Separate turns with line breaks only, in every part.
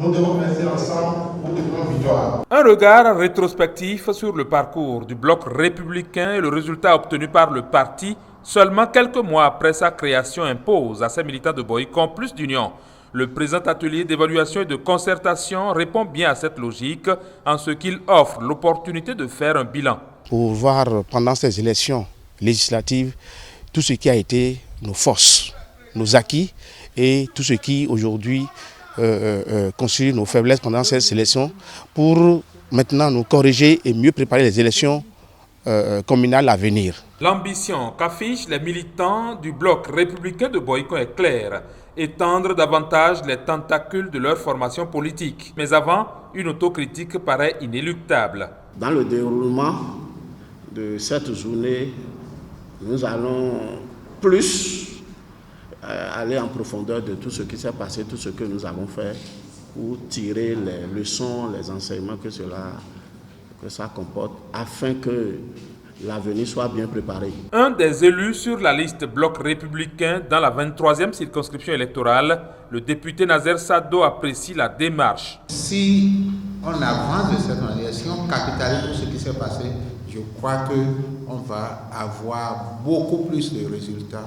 Nous devons rester ensemble pour une grande victoire.
Un regard rétrospectif sur le parcours du bloc républicain et le résultat obtenu par le parti seulement quelques mois après sa création impose à ses militants de Boycon plus d'union. Le présent atelier d'évaluation et de concertation répond bien à cette logique en ce qu'il offre l'opportunité de faire un bilan.
Pour voir pendant ces élections législatives tout ce qui a été nos forces, nos acquis et tout ce qui aujourd'hui constitue nos faiblesses pendant ces élections pour maintenant nous corriger et mieux préparer les élections communales à venir.
L'ambition qu'affichent les militants du bloc républicain de Boycon est claire, étendre davantage les tentacules de leur formation politique. Mais avant, une autocritique paraît inéluctable.
Dans le déroulement de cette journée, nous allons plus aller en profondeur de tout ce qui s'est passé, tout ce que nous avons fait pour tirer les leçons, les enseignements que ça comporte afin que l'avenir soit bien préparé.
Un des élus sur la liste bloc républicain dans la 23e circonscription électorale, le député Nazer Sado apprécie la démarche.
Si on avance de cette manière, si on capitalise tout ce qui s'est passé, je crois qu'on va avoir beaucoup plus de résultats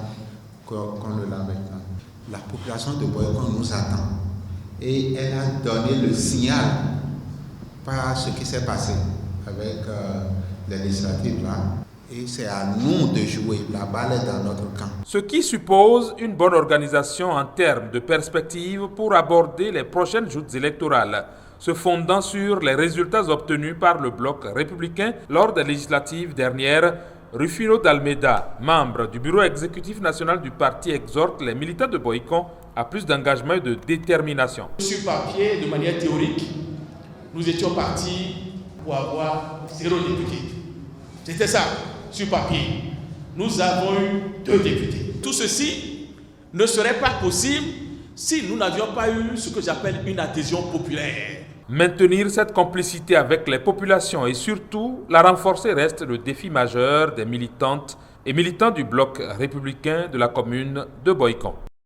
qu'on ne l'a maintenant. La population de Boycon nous attend et elle a donné le signal par ce qui s'est passé avec les législatives là. Et c'est à nous de jouer. La balle est dans notre camp.
Ce qui suppose une bonne organisation en termes de perspective pour aborder les prochaines joutes électorales, se fondant sur les résultats obtenus par le bloc républicain lors des législatives dernières. Rufino D'Almeida, membre du bureau exécutif national du parti, exhorte les militants de Boycon à plus d'engagement et de détermination.
Sur papier, de manière théorique, nous étions partis pour avoir 0 député. C'était ça, sur papier. Nous avons eu 2 députés. Tout ceci ne serait pas possible si nous n'avions pas eu ce que j'appelle une adhésion populaire.
Maintenir cette complicité avec les populations et surtout la renforcer reste le défi majeur des militantes et militants du bloc républicain de la commune de Boycon.